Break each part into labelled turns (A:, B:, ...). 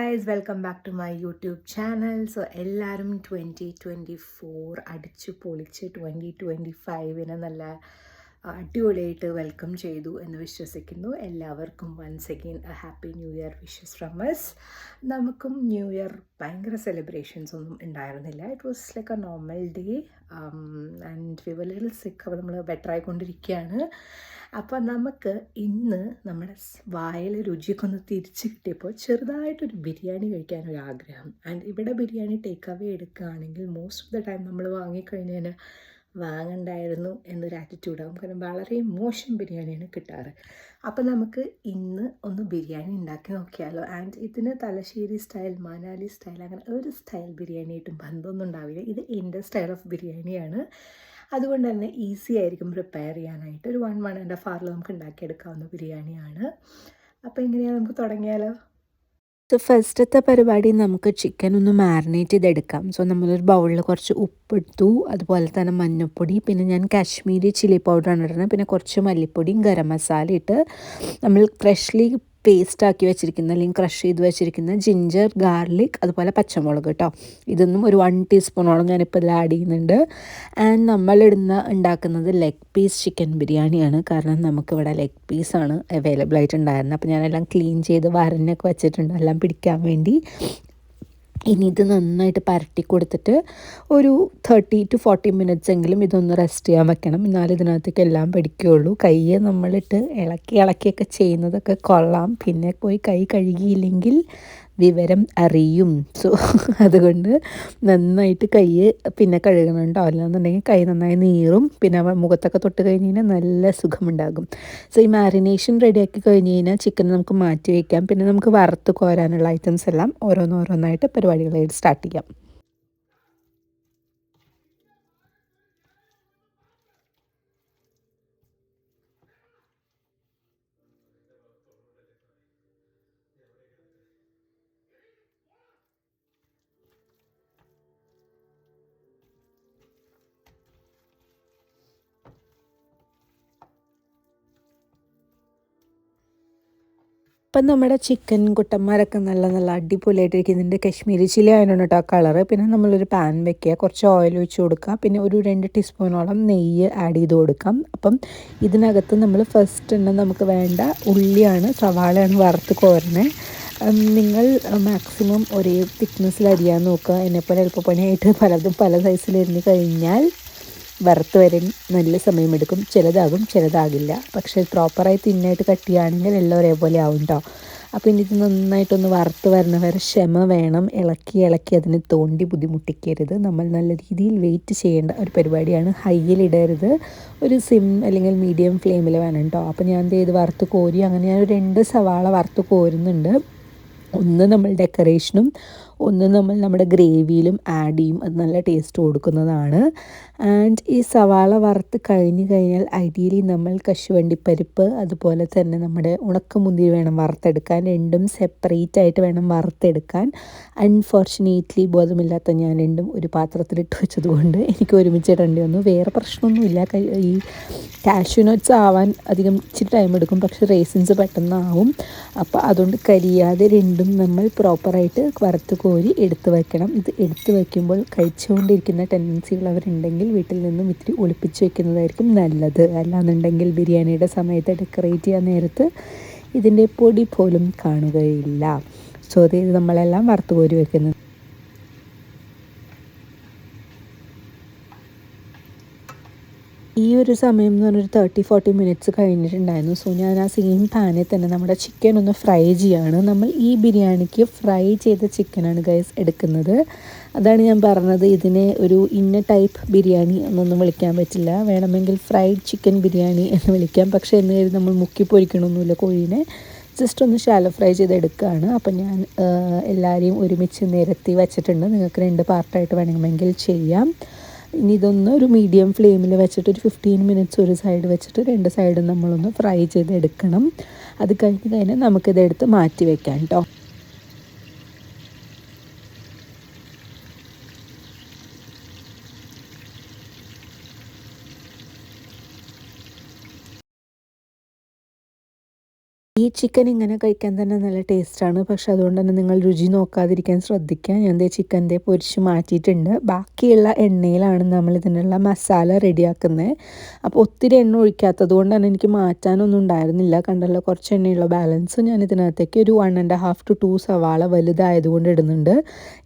A: Guys welcome back to my YouTube channel. So എല്ലാവരും 2024 അടിച്ചു പൊളിച്ച് 2025 നല്ല അടിപൊളിയായിട്ട് വെൽക്കം ചെയ്തു എന്ന് വിശ്വസിക്കുന്നു. എല്ലാവർക്കും once again a happy new year wishes from us. നമുക്കും ന്യൂ ഇയർ ഭയങ്കര സെലിബ്രേഷൻസ് ഒന്നും ഉണ്ടായിരുന്നില്ല. It was like a normal day and we were little sick. അപ്പോൾ നമ്മൾ ബെറ്റർ ആയിക്കൊണ്ടിരിക്കുകയാണ്. അപ്പോൾ നമുക്ക് ഇന്ന് നമ്മുടെ വായിൽ രുചിയൊക്കെ ഒന്ന് തിരിച്ച് കിട്ടിയപ്പോൾ ചെറുതായിട്ടൊരു ബിരിയാണി കഴിക്കാനൊരാഗ്രഹം. ആൻഡ് ഇവിടെ ബിരിയാണി ടേക്ക് അവേ എടുക്കുകയാണെങ്കിൽ മോസ്റ്റ് ഓഫ് ദ ടൈം നമ്മൾ വാങ്ങിക്കഴിഞ്ഞാൽ വാങ്ങണ്ടായിരുന്നു എന്നൊരു ആറ്റിറ്റ്യൂഡാകും. കാരണം വളരെ മോശം ബിരിയാണിയാണ് കിട്ടാറ്. അപ്പോൾ നമുക്ക് ഇന്ന് ഒന്ന് ബിരിയാണി ഉണ്ടാക്കി നോക്കിയാലോ. ആൻഡ് ഇതിന് തലശ്ശേരി സ്റ്റൈൽ, മനാലി സ്റ്റൈൽ, അങ്ങനെ ഒരു സ്റ്റൈൽ ബിരിയാണിയായിട്ടും ബന്ധമൊന്നും ഉണ്ടാവില്ല. ഇത് എൻ്റെ സ്റ്റൈൽ ഓഫ് ബിരിയാണിയാണ്. അതുകൊണ്ട് തന്നെ ഈസി ആയിരിക്കും പ്രിപ്പയർ ചെയ്യാനായിട്ട്. ഒരു 1-1.5 hour നമുക്ക് ഉണ്ടാക്കിയെടുക്കാവുന്ന ബിരിയാണിയാണ്. അപ്പോൾ എങ്ങനെയാണ്, നമുക്ക് തുടങ്ങിയാലോ?
B: സോ ഫസ്റ്റത്തെ പരിപാടി നമുക്ക് ചിക്കൻ ഒന്ന് മാരിനേറ്റ് ചെയ്തെടുക്കാം. സോ നമ്മളൊരു ബൗളിൽ കുറച്ച് ഉപ്പിട്ടു, അതുപോലെ തന്നെ മഞ്ഞൾപ്പൊടി, പിന്നെ ഞാൻ കാശ്മീരി ചില്ലി പൗഡറാണ് ഇടുന്നത്, പിന്നെ കുറച്ച് മല്ലിപ്പൊടിയും ഗരം മസാല ഇട്ട് നമ്മൾ ഫ്രഷ്ലി പേസ്റ്റാക്കി വെച്ചിരിക്കുന്ന അല്ലെങ്കിൽ ക്രഷ് ചെയ്ത് വെച്ചിരിക്കുന്ന ജിഞ്ചർ, ഗാർലിക്, അതുപോലെ പച്ചമുളക് കേട്ടോ, ഇതൊന്നും ഒരു 1 ടീസ്പൂണോളം ഞാനിപ്പോൾ ഇതിൽ ആഡ് ചെയ്യുന്നുണ്ട്. ആൻഡ് ഉണ്ടാക്കുന്നത് ലെഗ് പീസ് ചിക്കൻ ബിരിയാണിയാണ്. കാരണം നമുക്കിവിടെ ലെഗ് പീസാണ് അവൈലബിൾ ആയിട്ടുണ്ടായിരുന്നത്. അപ്പോൾ ഞാനെല്ലാം ക്ലീൻ ചെയ്ത് വരഞ്ഞൊക്കെ വെച്ചിട്ടുണ്ട് എല്ലാം പിടിക്കാൻ വേണ്ടി. ഇനി ഇത് നന്നായിട്ട് പരട്ടി കൊടുത്തിട്ട് ഒരു 30 to 40 മിനിറ്റ്സ് എങ്കിലും ഇതൊന്ന് റെസ്റ്റ് ചെയ്യാൻ വെക്കണം. എന്നാലും ഇതിനകത്തേക്ക് എല്ലാം പിടിക്കുകയുള്ളൂ. കയ്യെ നമ്മളിട്ട് ഇളക്കിയൊക്കെ ചെയ്യുന്നതൊക്കെ കൊള്ളാം, പിന്നെ പോയി കൈ കഴുകിയില്ലെങ്കിൽ വിവരം അറിയും. സോ അതുകൊണ്ട് നന്നായിട്ട് കൈ പിന്നെ കഴുകണുണ്ടോ, അല്ലാന്നുണ്ടെങ്കിൽ കൈ നന്നായി നീറും, പിന്നെ മുഖത്തൊക്കെ തൊട്ട് കഴിഞ്ഞ് കഴിഞ്ഞാൽ നല്ല സുഖമുണ്ടാകും. സോ ഈ മാരിനേഷൻ റെഡിയാക്കി കഴിഞ്ഞ് കഴിഞ്ഞാൽ ചിക്കൻ നമുക്ക് മാറ്റി വയ്ക്കാം. പിന്നെ നമുക്ക് വറുത്ത് കോരാനുള്ള ഐറ്റംസ് എല്ലാം ഓരോന്നോരോന്നായിട്ട് പരിപാടികളായിട്ട് സ്റ്റാർട്ട് ചെയ്യാം. ഇപ്പം നമ്മുടെ ചിക്കൻ കുട്ടന്മാരൊക്കെ നല്ല അടിപൊളിയായിട്ടിരിക്കുന്നുണ്ട്. കശ്മീരി ചില്ലി ആയതുകൊണ്ട് കേട്ടോ ആ കളറ്. പിന്നെ നമ്മളൊരു പാൻ വെക്കുക, കുറച്ച് ഓയിൽ ഒഴിച്ച് കൊടുക്കുക, പിന്നെ ഒരു 2 ടീസ്പൂണോളം നെയ്യ് ആഡ് ചെയ്ത് കൊടുക്കാം. അപ്പം ഇതിനകത്ത് നമ്മൾ ഫസ്റ്റ് നമുക്ക് വേണ്ട ഉള്ളിയാണ്, സവാളയാണ് വറുത്ത് കോരണേ. നിങ്ങൾ മാക്സിമം ഒരേ തിക്നെസ്സിൽ അരിയാൻ നോക്കുക. എന്നെപ്പോലെ എളുപ്പപ്പണിയായിട്ട് പലതും പല സൈസിലരിഞ്ഞ് കഴിഞ്ഞാൽ വറുത്ത് വരാൻ നല്ല സമയമെടുക്കും. ചിലതാകും, ചിലതാകില്ല. പക്ഷേ പ്രോപ്പറായി തിന്നായിട്ട് കട്ട് ചെയ്യുകയാണെങ്കിൽ എല്ലാം ഒരേപോലെ ആവും കേട്ടോ. അപ്പോൾ ഇനി ഇത് നന്നായിട്ടൊന്ന് വറുത്ത് വരുന്ന വരെ ക്ഷമ വേണം. ഇളക്കി അതിനെ തോണ്ടി ബുദ്ധിമുട്ടിക്കരുത്. നമ്മൾ നല്ല രീതിയിൽ വെയിറ്റ് ചെയ്യേണ്ട ഒരു പരിപാടിയാണ്. ഹൈയിലിടരുത്, ഒരു സിം അല്ലെങ്കിൽ മീഡിയം ഫ്ലെയിമിൽ വേണം കേട്ടോ. അപ്പോൾ ഞാൻ ഇത് വറുത്ത് കോരി, അങ്ങനെ ഞാനൊരു 2 സവാള വറുത്ത് കോരുന്നുണ്ട്. ഒന്ന് നമ്മൾ ഡെക്കറേഷനും ഒന്ന് നമ്മൾ നമ്മുടെ ഗ്രേവിയിലും ആഡ് ചെയ്യും. അത് നല്ല ടേസ്റ്റ് കൊടുക്കുന്നതാണ്. ആൻഡ് ഈ സവാള വറുത്ത് കഴിഞ്ഞാൽ ഐഡിയലി നമ്മൾ കശുവണ്ടിപ്പരിപ്പ്, അതുപോലെ തന്നെ നമ്മുടെ ഉണക്കമുന്തിരി വേണം വറുത്തെടുക്കാൻ. രണ്ടും സെപ്പറേറ്റ് ആയിട്ട് വേണം വറുത്തെടുക്കാൻ. അൺഫോർച്ചുനേറ്റ്ലി ബോധമില്ലാത്ത ഞാൻ രണ്ടും ഒരു പാത്രത്തിലിട്ട് വെച്ചതുകൊണ്ട് എനിക്ക് ഒരുമിച്ചിടേണ്ടി വന്നു. വേറെ പ്രശ്നമൊന്നുമില്ല. ഈ കാഷ്യൂ നട്ട്സ് ആവാൻ അധികം ഇച്ചിരി ടൈം എടുക്കും, പക്ഷേ റേസിൻസ് പെട്ടെന്നാവും. അപ്പോൾ അതുകൊണ്ട് കരിയാതെ രണ്ടും നമ്മൾ പ്രോപ്പറായിട്ട് വറുത്ത് കോരി എടുത്ത് വെക്കണം. ഇത് എടുത്ത് വയ്ക്കുമ്പോൾ കഴിച്ചുകൊണ്ടിരിക്കുന്ന ടെൻഡൻസി ഉള്ളവരുണ്ടെങ്കിൽ വീട്ടിൽ നിന്നും ഇത്തിരി ഒളിപ്പിച്ച് വെക്കുന്നതായിരിക്കും നല്ലത്. അല്ലാന്നുണ്ടെങ്കിൽ ബിരിയാണിയുടെ സമയത്ത് ഡെക്കറേറ്റ് ചെയ്യാൻ നേരത്ത് ഇതിൻ്റെ പൊടി പോലും കാണുകയില്ല. സോ ഇത് നമ്മളെല്ലാം വറുത്ത് കോരി വെക്കുന്നത്. ഈ ഒരു സമയം എന്ന് പറഞ്ഞൊരു 30-40 മിനിറ്റ്സ് കഴിഞ്ഞിട്ടുണ്ടായിരുന്നു. സോ ഞാൻ ആ സെയിം പാനിൽ തന്നെ നമ്മുടെ ചിക്കൻ ഒന്ന് ഫ്രൈ ചെയ്യാണ്. നമ്മൾ ഈ ബിരിയാണിക്ക് ഫ്രൈ ചെയ്ത ചിക്കനാണ് ഗൈസ് എടുക്കുന്നത്. അതാണ് ഞാൻ പറഞ്ഞത്, ഇതിനെ ഒരു ഇന്ന ടൈപ്പ് ബിരിയാണി എന്നൊന്നും വിളിക്കാൻ പറ്റില്ല. വേണമെങ്കിൽ ഫ്രൈഡ് ചിക്കൻ ബിരിയാണി എന്ന് വിളിക്കാം. പക്ഷേ എന്ന് കരുതി നമ്മൾ മുക്കി പൊരിക്കണമൊന്നുമില്ല കോഴീനെ. ജസ്റ്റ് ഒന്ന് ഷാലോ ഫ്രൈ ചെയ്തെടുക്കുകയാണ്. അപ്പം ഞാൻ എല്ലാവരെയും ഒരുമിച്ച് നിരത്തി വെച്ചിട്ടുണ്ട്. നിങ്ങൾക്ക് 2 പാർട്ടായിട്ട് വേണമെങ്കിൽ ചെയ്യാം. ഇനി ഇതൊന്ന് ഒരു മീഡിയം ഫ്ലെയിമിൽ വെച്ചിട്ട് ഒരു 15 മിനിറ്റ്സ് ഒരു സൈഡ് വെച്ചിട്ട് 2 സൈഡും നമ്മളൊന്ന് ഫ്രൈ ചെയ്തെടുക്കണം. അത് കഴിഞ്ഞ് നമുക്കിതെടുത്ത് മാറ്റി വെക്കാം കേട്ടോ. ഈ ചിക്കൻ ഇങ്ങനെ കഴിക്കാൻ തന്നെ നല്ല ടേസ്റ്റാണ്. പക്ഷെ അതുകൊണ്ട് തന്നെ നിങ്ങൾ രുചി നോക്കാതിരിക്കാൻ ശ്രദ്ധിക്കുക. ഞാൻ ദേ ചിക്കൻ പൊരിച്ച് മാറ്റിയിട്ടുണ്ട്. ബാക്കിയുള്ള എണ്ണയിലാണ് നമ്മൾ ഇതിനുള്ള മസാല റെഡിയാക്കുന്നത്. അപ്പോൾ ഒത്തിരി എണ്ണ ഒഴിക്കാത്തത് കൊണ്ട് തന്നെ എനിക്ക് മാറ്റാനൊന്നും ഉണ്ടായിരുന്നില്ല. കണ്ടല്ലോ, കുറച്ച് എണ്ണയുള്ള ബാലൻസ് ഞാൻ ഇതിനകത്തേക്ക് ഒരു 1.5 to 2 സവാള വലുതായതുകൊണ്ട് ഇടുന്നുണ്ട്.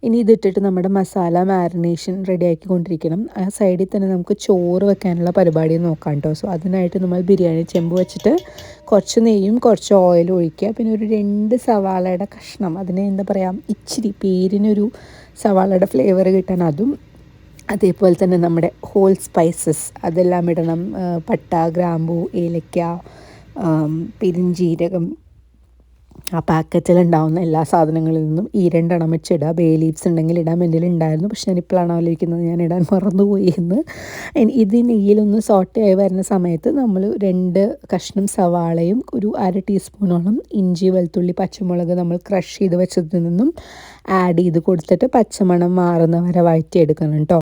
B: ഇനി ഇതിട്ടിട്ട് നമ്മുടെ മസാല മാരിനേഷൻ റെഡിയാക്കിക്കൊണ്ടിരിക്കണം. ആ സൈഡിൽ തന്നെ നമുക്ക് ചോറ് വെക്കാനുള്ള പരിപാടി നോക്കാം കേട്ടോ. സോ അതിനായിട്ട് നമ്മൾ ബിരിയാണി ചെമ്പ് വെച്ചിട്ട് കുറച്ച് നെയ്യും കുറച്ച് ഓയിലും ഒഴിക്കുക. പിന്നെ ഒരു 2 സവാളയുടെ കഷ്ണം, അതിനെ എന്താ പറയുക, ഇച്ചിരി പേരിനൊരു സവാളയുടെ ഫ്ലേവർ കിട്ടാൻ അതും, അതേപോലെ തന്നെ നമ്മുടെ ഹോൾ സ്പൈസസ് അതെല്ലാം ഇടണം. പട്ട, ഗ്രാമ്പൂ, ഏലക്ക, പെരുംജീരകം, ആ പാക്കറ്റിലുണ്ടാവുന്ന എല്ലാ സാധനങ്ങളിൽ നിന്നും ഈ 2 എണ്ണം വെച്ചിടുക. ബേ ലീവ്സ് ഉണ്ടെങ്കിൽ ഇടാൻ എൻ്റെ ഉണ്ടായിരുന്നു, പക്ഷെ ഞാനിപ്പോഴാണ് ആലോചിക്കുന്നത് ഞാൻ ഇടാൻ മറന്നുപോയി എന്ന്. ഇത് നെയ്യിലൊന്ന് സോട്ടയായി വരുന്ന സമയത്ത് നമ്മൾ 2 കഷ്ണം സവാളയും ഒരു 1/2 ടീസ്പൂണോളം ഇഞ്ചി, വെളുത്തുള്ളി, പച്ചമുളക് നമ്മൾ ക്രഷ് ചെയ്ത് വെച്ചതിൽ നിന്നും ആഡ് ചെയ്ത് കൊടുത്തിട്ട് പച്ചമണം മാറുന്ന വരെ വഴറ്റിയെടുക്കണം കേട്ടോ.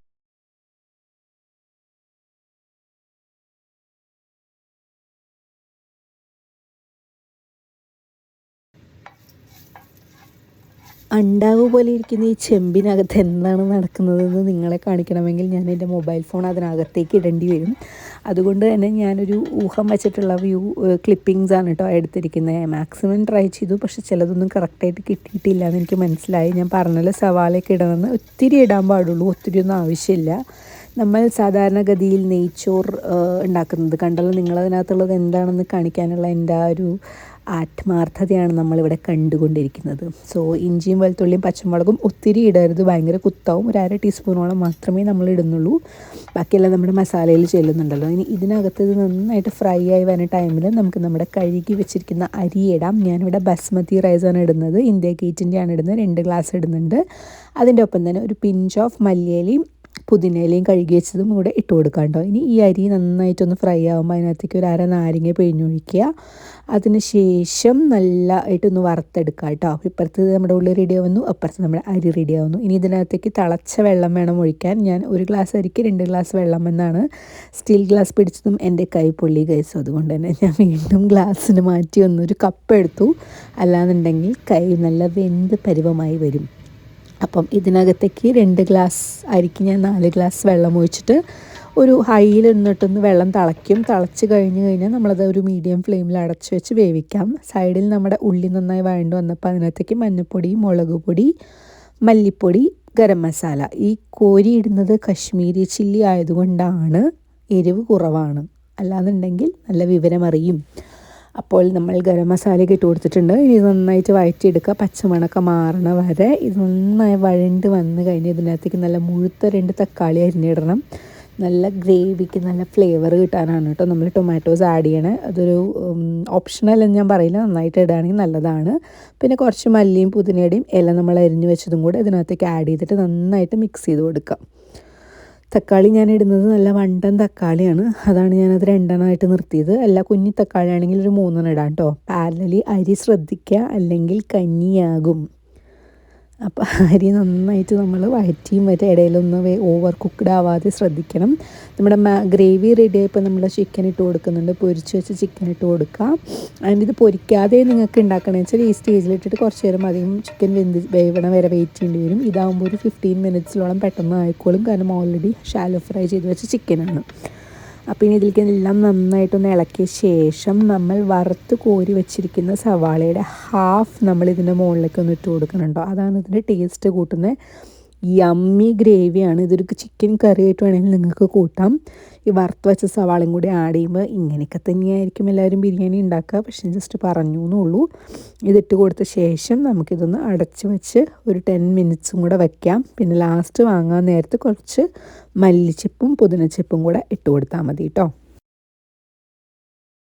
B: അണ്ടാവ് പോലെ ഇരിക്കുന്ന ഈ ചെമ്പിനകത്ത് എന്താണ് നടക്കുന്നതെന്ന് നിങ്ങളെ കാണിക്കണമെങ്കിൽ ഞാൻ എൻ്റെ മൊബൈൽ ഫോൺ അതിനകത്തേക്ക് ഇടേണ്ടി വരും. അതുകൊണ്ട് തന്നെ ഞാനൊരു ഊഹം വെച്ചിട്ടുള്ള ക്ലിപ്പിങ്സ് ആണ് കേട്ടോ എടുത്തിരിക്കുന്നത്. മാക്സിമം ട്രൈ ചെയ്തു, പക്ഷെ ചിലതൊന്നും കറക്റ്റായിട്ട് കിട്ടിയിട്ടില്ല എന്ന് എനിക്ക് മനസ്സിലായി. ഞാൻ പറഞ്ഞല്ലോ സവാളയൊക്കെ ഇടണമെന്ന്, ഒത്തിരി ഇടാൻ പാടുള്ളൂ, ഒത്തിരി ഒന്നും ആവശ്യമില്ല. നമ്മൾ സാധാരണഗതിയിൽ നെയ്ച്ചോറ് ഉണ്ടാക്കുന്നത് കണ്ടല്ലോ, നിങ്ങളതിനകത്തുള്ളത് എന്താണെന്ന് കാണിക്കാനുള്ള എൻ്റെ ആ ഒരു ആത്മാർത്ഥതയാണ് നമ്മളിവിടെ കണ്ടുകൊണ്ടിരിക്കുന്നത്. സോ ഇഞ്ചിയും വെളുത്തുള്ളിയും പച്ചമുളകും ഒത്തിരി ഇടരുത്, ഭയങ്കര കുത്താവും. ഒരു 1/2 ടീസ്പൂണോളം മാത്രമേ നമ്മൾ ഇടുന്നുള്ളൂ. ബാക്കിയെല്ലാം നമ്മുടെ മസാലയിൽ ചെല്ലുന്നുണ്ടല്ലോ. ഇനി ഇതിനകത്ത് ഇത് നന്നായിട്ട് ഫ്രൈ ആയി വരുന്ന ടൈമിൽ നമുക്ക് നമ്മുടെ കഴുകി വെച്ചിരിക്കുന്ന അരി ഇടാം. ഞാനിവിടെ ബസ്മതി റൈസാണ് ഇടുന്നത്, ഇന്ത്യ ഗേറ്റിൻ്റെയാണ് ഇടുന്നത്. 2 ഗ്ലാസ് ഇടുന്നുണ്ട്. അതിൻ്റെ ഒപ്പം തന്നെ ഒരു പിഞ്ച് ഓഫ് മല്ലിയിലയും പുതിനയിലയും കഴുകി വെച്ചതും കൂടെ ഇട്ട് കൊടുക്കാം കേട്ടോ. ഇനി ഈ അരി നന്നായിട്ടൊന്ന് ഫ്രൈ ആകുമ്പോൾ അതിനകത്തേക്ക് ഒരു 1/2 നാരങ്ങ പിഴിഞ്ഞൊഴിക്കുക. അതിന് ശേഷം നല്ലതായിട്ടൊന്ന് വറുത്തെടുക്കുക കേട്ടോ. ഇപ്പുറത്ത് നമ്മുടെ ഉള്ളി റെഡി ആവുന്നു, അപ്പുറത്ത് നമ്മുടെ അരി റെഡി ആവുന്നു. ഇനി ഇതിനകത്തേക്ക് തിളച്ച വെള്ളം വേണം ഒഴിക്കാൻ. ഞാൻ 1 ഗ്ലാസ് അരിക്ക് 2 ഗ്ലാസ് വെള്ളം എന്നാണ്. സ്റ്റീൽ ഗ്ലാസ് പിടിച്ചതും എൻ്റെ കൈ പൊള്ളി കഴിച്ചു. അതുകൊണ്ട് തന്നെ ഞാൻ വീണ്ടും ഗ്ലാസ്സിന് മാറ്റി ഒന്നൊരു കപ്പ് എടുത്തു. അല്ലാന്നുണ്ടെങ്കിൽ കൈ നല്ല വെന്ത് പരുവമായി വരും. അപ്പം ഇതിനകത്തേക്ക് 2 ഗ്ലാസ് അരിക്ക് ഞാൻ 4 ഗ്ലാസ് വെള്ളം ഒഴിച്ചിട്ട് ഒരു ഹൈയിൽ നിന്നിട്ടൊന്ന് വെള്ളം തിളയ്ക്കും. തിളച്ച് കഴിഞ്ഞാൽ നമ്മളത് ഒരു മീഡിയം ഫ്ലെയിമിൽ അടച്ച് വെച്ച് വേവിക്കാം. സൈഡിൽ നമ്മുടെ ഉള്ളി നന്നായി വഴണ്ട് വന്നപ്പോൾ അതിനകത്തേക്ക് മഞ്ഞൾപ്പൊടി, മുളക് പൊടി, മല്ലിപ്പൊടി, ഗരം മസാല. ഈ കോരി ഇടുന്നത് കശ്മീരി ചില്ലി ആയതുകൊണ്ടാണ് എരിവ് കുറവാണ്, അല്ലാന്നുണ്ടെങ്കിൽ നല്ല വിവരമറിയും. അപ്പോൾ നമ്മൾ ഗരം മസാലയൊക്കെ ഇട്ട് കൊടുത്തിട്ടുണ്ട്. ഇനി നന്നായിട്ട് വഴറ്റിയെടുക്കുക, പച്ചമണക്ക മാറണ വരെ. ഇത് നന്നായി വഴണ്ട് വന്ന് കഴിഞ്ഞ് ഇതിനകത്തേക്ക് നല്ല മുഴുത്ത 2 തക്കാളി അരിഞ്ഞിടണം. നല്ല ഗ്രേവിക്ക് നല്ല ഫ്ലേവർ കിട്ടാനാണ് കേട്ടോ നമ്മൾ ടൊമാറ്റോസ് ആഡ് ചെയ്യണേ. അതൊരു ഓപ്ഷണൽ എന്ന് ഞാൻ പറയില്ല, നന്നായിട്ട് ഇടുകയാണെങ്കിൽ നല്ലതാണ്. പിന്നെ കുറച്ച് മല്ലിയും പുതിനയുടെയും ഇല നമ്മൾ അരിഞ്ഞ് വെച്ചതും കൂടെ ഇതിനകത്തേക്ക് ആഡ് ചെയ്തിട്ട് നന്നായിട്ട് മിക്സ് ചെയ്ത് കൊടുക്കാം. തക്കാളി ഞാൻ ഇടുന്നത് നല്ല വണ്ടൻ തക്കാളിയാണ്, അതാണ് ഞാനത് 2 എണ്ണമായിട്ട് നിർത്തിയത്. അല്ല കുഞ്ഞി തക്കാളി ആണെങ്കിൽ ഒരു 3 എണ്ണം ഇടാം കേട്ടോ. പാരലി അരി ശ്രദ്ധിക്കുക, അല്ലെങ്കിൽ കഞ്ഞിയാകും. അപ്പോൾ അരി നന്നായിട്ട് നമ്മൾ വഴറ്റിയും വരെ ഇടയിലൊന്ന് ഓവർ കുക്ക്ഡ് ആവാതെ ശ്രദ്ധിക്കണം. നമ്മുടെ ഗ്രേവി റെഡി ആയപ്പോൾ നമ്മൾ ചിക്കൻ ഇട്ട് കൊടുക്കുന്നുണ്ട്. പൊരിച്ച് വെച്ച് ചിക്കൻ ഇട്ട് കൊടുക്കുക. അതിൻ്റെ ഇത് പൊരിക്കാതെ നിങ്ങൾക്ക് ഉണ്ടാക്കണമെന്ന് വെച്ചാൽ ഈ സ്റ്റേജിലിട്ടിട്ട് കുറച്ച് നേരം അധികം ചിക്കൻ വേവണ വരെ വെയിറ്റ് ചെയ്യേണ്ടി വരും. ഇതാകുമ്പോൾ ഒരു 15 മിനിറ്റ്സിലോളം പെട്ടെന്ന് ആയിക്കോളും, കാരണം ഓൾറെഡി ഷാലോ ഫ്രൈ ചെയ്ത് വെച്ച ചിക്കനാണ്. അപ്പോൾ ഇനി ഇതിലേക്ക് എല്ലാം നന്നായിട്ടൊന്ന് ഇളക്കിയ ശേഷം നമ്മൾ വറുത്ത് കോരി വെച്ചിരിക്കുന്ന സവാളയുടെ ഹാഫ് നമ്മൾ ഇതിൻ്റെ മുകളിലേക്ക് ഒന്ന് ഇട്ട് കൊടുക്കുന്നുണ്ടോ. അതാണ് ഇതിൻ്റെ ടേസ്റ്റ് കൂട്ടുന്നത്. യമ്മി ഗ്രേവിയാണ്. ഇതൊരു ചിക്കൻ കറി ആയിട്ട് വേണമെങ്കിൽ നിങ്ങൾക്ക് കൂട്ടാം. ഈ വറുത്ത് വെച്ച സവാളയും കൂടി ആഡ് ചെയ്യുമ്പോൾ ഇങ്ങനെയൊക്കെ തന്നെയായിരിക്കും എല്ലാവരും ബിരിയാണി ഉണ്ടാക്കുക, പക്ഷേ ജസ്റ്റ് പറഞ്ഞു എന്നുള്ളൂ. ഇതിട്ട് കൊടുത്ത ശേഷം നമുക്കിതൊന്ന് അടച്ച് വെച്ച് ഒരു 10 മിനിറ്റ്സും കൂടെ വയ്ക്കാം. പിന്നെ ലാസ്റ്റ് വാങ്ങാൻ നേരത്ത് കുറച്ച് മല്ലിച്ചെപ്പും പുതിനച്ചെപ്പും കൂടെ ഇട്ട് കൊടുത്താൽ മതി കേട്ടോ.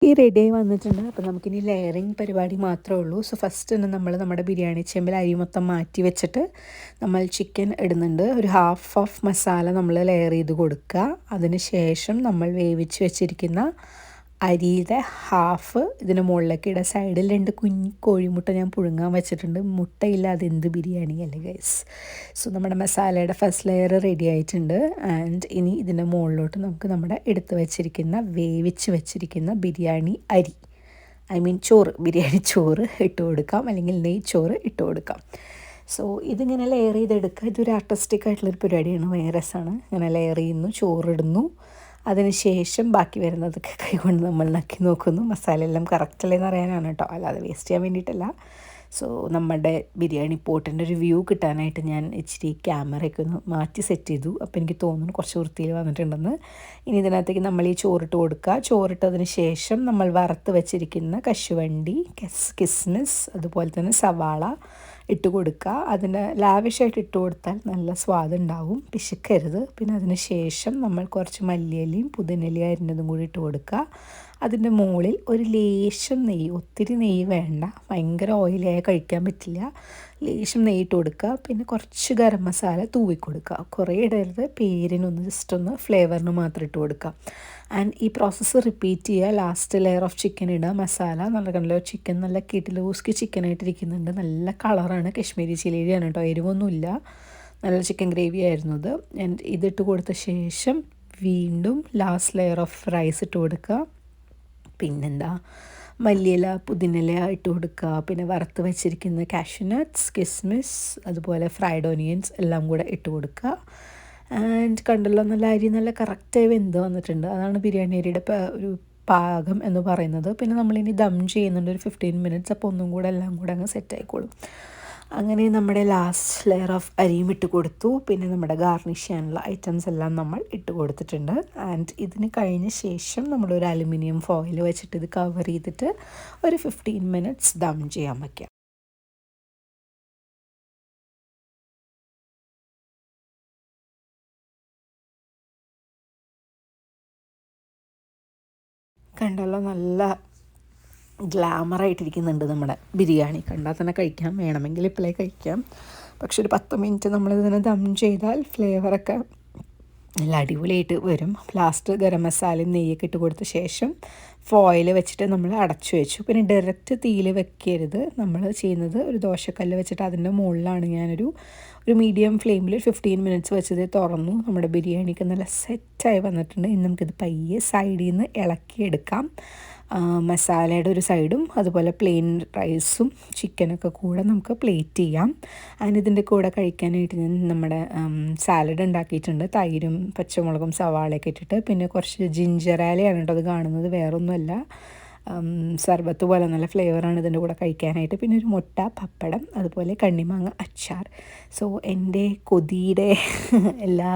B: ഈ റെഡിയായി വന്നിട്ടുണ്ട്. അപ്പോൾ നമുക്കിനി ലെയറിങ് പരിപാടി മാത്രമേ ഉള്ളൂ. സോ ഫസ്റ്റ് തന്നെ നമ്മൾ നമ്മുടെ ബിരിയാണി ചെമ്പിൽ അരി മൊത്തം മാറ്റി വെച്ചിട്ട് നമ്മൾ ചിക്കൻ ഇടുന്നുണ്ട്. ഒരു ഹാഫ് ഓഫ് മസാല നമ്മൾ ലെയർ ചെയ്ത് കൊടുക്കുക. അതിന് ശേഷം നമ്മൾ വേവിച്ച് വെച്ചിരിക്കുന്ന അരിയുടെ ഹാഫ് ഇതിന് മുകളിലേക്ക് ഇടുക. സൈഡിൽ 2 കുഞ്ഞി കോഴിമുട്ട ഞാൻ പുഴുങ്ങാൻ വെച്ചിട്ടുണ്ട്. മുട്ടയില്ലാതെ എന്ത് ബിരിയാണി അല്ലേ ഗൈസ്. സോ നമ്മുടെ മസാലയുടെ ഫസ്റ്റ് ലെയർ റെഡി ആയിട്ടുണ്ട്. ആൻഡ് ഇനി ഇതിൻ്റെ മുകളിലോട്ട് നമുക്ക് നമ്മുടെ എടുത്ത് വെച്ചിരിക്കുന്ന വേവിച്ച് വെച്ചിരിക്കുന്ന ബിരിയാണി അരി ചോറ്, ബിരിയാണി ചോറ് ഇട്ട് കൊടുക്കാം, അല്ലെങ്കിൽ നെയ്ച്ചോറ് ഇട്ട് കൊടുക്കാം. സോ ഇതിങ്ങനെ ലെയർ ചെയ്തെടുക്കുക. ഇതൊരു ആർട്ടിസ്റ്റിക് ആയിട്ടുള്ളൊരു പരിപാടിയാണ്, ഭയങ്കര രസമാണ്. ഇങ്ങനെ ലെയർ ചെയ്യുന്നു, ചോറിടുന്നു, അതിന് ശേഷം ബാക്കി വരുന്നതൊക്കെ കൈകൊണ്ട് നമ്മൾ നക്കി നോക്കുന്നു. മസാല എല്ലാം കറക്റ്റല്ലേ എന്ന് അറിയാനാണ് കേട്ടോ, അല്ലാതെ വേസ്റ്റ് ചെയ്യാൻ വേണ്ടിയിട്ടല്ല. സോ നമ്മുടെ ബിരിയാണി പോട്ടിൻ്റെ ഒരു വ്യൂ കിട്ടാനായിട്ട് ഞാൻ ഇച്ചിരി ക്യാമറയൊക്കെ ഒന്ന് മാറ്റി സെറ്റ് ചെയ്തു. അപ്പോൾ എനിക്ക് തോന്നുന്നു കുറച്ച് വൃത്തിയിൽ വന്നിട്ടുണ്ടെന്ന്. ഇനി ഇതിനകത്തേക്ക് നമ്മൾ ഈ ചോറിട്ട് കൊടുക്കുക. ചോറിട്ടതിന് ശേഷം നമ്മൾ വറുത്ത് വെച്ചിരിക്കുന്ന കശുവണ്ടി, കിസ്മിസ്, അതുപോലെ തന്നെ സവാള ഇട്ട് കൊടുക്കുക. അതിന് ലാവിഷായിട്ട് ഇട്ട് കൊടുത്താൽ നല്ല സ്വാദുണ്ടാവും, പിശുക്കരുത്. പിന്നെ അതിന് ശേഷം നമ്മൾ കുറച്ച് മല്ലിയിലയും പുതിനയിലയും അരിഞ്ഞതും കൂടി ഇട്ട് കൊടുക്കുക. അതിൻ്റെ മുകളിൽ ഒരു ലേശം നെയ്യ്, ഒത്തിരി നെയ്യ് വേണ്ട, ഭയങ്കര ഓയിലായി കഴിക്കാൻ പറ്റില്ല, ലേശം നെയ്യ് ഇട്ട് കൊടുക്കുക. പിന്നെ കുറച്ച് ഗരം മസാല തൂവി കൊടുക്കുക. കുറേ ഇടരുത്, പേരിനൊന്ന് ജസ്റ്റ് ഒന്ന് ഫ്ലേവറിന് മാത്രം ഇട്ട് കൊടുക്കുക. ആൻഡ് ഈ പ്രോസസ്സ് റിപ്പീറ്റ് ചെയ്യുക. ലാസ്റ്റ് ലെയർ ഓഫ് ചിക്കൻ ഇടുക, മസാല നല്ല കണ്ടല്ലോ, ചിക്കൻ നല്ല കിടിലൂസ്കി ചിക്കനായിട്ടിരിക്കുന്നുണ്ട്, നല്ല കളറാണ്, കശ്മീരി ചില്ലിയാണ് കേട്ടോ, എരിവൊന്നുമില്ല, നല്ല ചിക്കൻ ഗ്രേവി ആയിരുന്നു ഇത്. ആൻഡ് ഇതിട്ട് കൊടുത്ത ശേഷം വീണ്ടും ലാസ്റ്റ് ലെയർ ഓഫ് റൈസ് ഇട്ട് കൊടുക്കുക. പിന്നെന്താ, മല്ലിയില പുതിനയില ഇട്ട് കൊടുക്കുക. പിന്നെ വറുത്ത് വെച്ചിരിക്കുന്ന കാഷ്യൂനട്ട്സ്, കിസ്മിസ്, അതുപോലെ ഫ്രൈഡ് ഓനിയൻസ് എല്ലാം കൂടെ ഇട്ട് കൊടുക്കുക. ആൻഡ് കണ്ടല്ലോ, നല്ല അരി നല്ല കറക്റ്റായി വെന്ത് വന്നിട്ടുണ്ട്. അതാണ് ബിരിയാണി അരിയുടെ ഒരു പാകം എന്ന് പറയുന്നത്. പിന്നെ നമ്മളിനി ദം ചെയ്യുന്നുണ്ട് ഒരു 15 മിനിറ്റ്സ്. അപ്പോൾ ഒന്നും കൂടെ എല്ലാം കൂടെ അങ്ങ് സെറ്റ് ആയിക്കോളും. അങ്ങനെ നമ്മുടെ ലാസ്റ്റ് ലെയർ ഓഫ് അരിയും ഇട്ട് കൊടുത്തു. പിന്നെ നമ്മുടെ ഗാർണിഷ് ചെയ്യാനുള്ള ഐറ്റംസ് എല്ലാം നമ്മൾ ഇട്ട് കൊടുത്തിട്ടുണ്ട്. ആൻഡ് ഇതിന് കഴിഞ്ഞ ശേഷം നമ്മളൊരു അലുമിനിയം ഫോയിൽ വെച്ചിട്ട് ഇത് കവർ ചെയ്തിട്ട് ഒരു 15 മിനിറ്റ്സ് ദം ചെയ്യാൻ വയ്ക്കാം. കണ്ടല്ലോ, നല്ല ഗ്ലാമറായിട്ടിരിക്കുന്നുണ്ട് നമ്മുടെ ബിരിയാണി. കണ്ടാൽ തന്നെ കഴിക്കാം, വേണമെങ്കിൽ ഇപ്പോഴേ കഴിക്കാം. പക്ഷെ ഒരു 10 മിനിറ്റ് നമ്മളിതിനെ ദം ചെയ്താൽ ഫ്ലേവറൊക്കെ നല്ല അടിപൊളിയായിട്ട് വരും. ലാസ്റ്റ് ഗരം മസാലയും നെയ്യൊക്കെ ഇട്ട് കൊടുത്ത ശേഷം ഫോയിൽ വെച്ചിട്ട് നമ്മൾ അടച്ചു വെച്ചു. പിന്നെ ഡയറക്റ്റ് തീയിൽ വെക്കരുത്. നമ്മൾ ചെയ്യുന്നത് ഒരു ദോശക്കല്ല് വെച്ചിട്ട് അതിൻ്റെ മുകളിലാണ് ഞാനൊരു മീഡിയം ഫ്ലെയിമിൽ 15 മിനിറ്റ്സ് വെച്ചത് തുറന്നു. നമ്മുടെ ബിരിയാണിക്ക് നല്ല സെറ്റായി വന്നിട്ടുണ്ട്. ഇനി നമുക്കിത് പയ്യെ സൈഡിൽ നിന്ന് ഇളക്കിയെടുക്കാം. മസാലയുടെ ഒരു സൈഡും അതുപോലെ പ്ലെയിൻ റൈസും ചിക്കനൊക്കെ കൂടെ നമുക്ക് പ്ലേറ്റ് ചെയ്യാം. അതിനിതിൻ്റെ കൂടെ കഴിക്കാനായിട്ട് ഞാൻ നമ്മുടെ സാലഡ് ഉണ്ടാക്കിയിട്ടുണ്ട്, തൈരും പച്ചമുളകും സവാളയൊക്കെ ഇട്ടിട്ട്. പിന്നെ കുറച്ച് ജിഞ്ചർ ആലയാണ് കേട്ടോ അത് കാണുന്നത്, വേറൊന്നുമല്ല. സർബത്ത് പോലെ നല്ല ഫ്ലേവറാണ് ഇതിൻ്റെ കൂടെ കഴിക്കാനായിട്ട്. പിന്നെ ഒരു മുട്ട, പപ്പടം, അതുപോലെ കണ്ണിമാങ്ങ അച്ചാർ. സോ എൻ്റെ കൊതിയുടെ എല്ലാ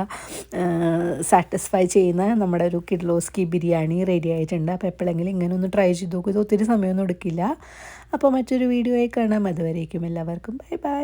B: സാറ്റിസ്ഫൈ ചെയ്യുന്ന നമ്മുടെ ഒരു കിഡ്ലോസ്കി ബിരിയാണി റെഡി ആയിട്ടുണ്ട്. അപ്പോൾ എപ്പോഴെങ്കിലും ഇങ്ങനെ ഒന്ന് ട്രൈ ചെയ്ത് നോക്കും. ഇത് ഒത്തിരി സമയമൊന്നും എടുക്കില്ല. അപ്പോൾ മറ്റൊരു വീഡിയോ ആയി കാണാം. അതുവരേക്കും എല്ലാവർക്കും ബൈ ബൈ.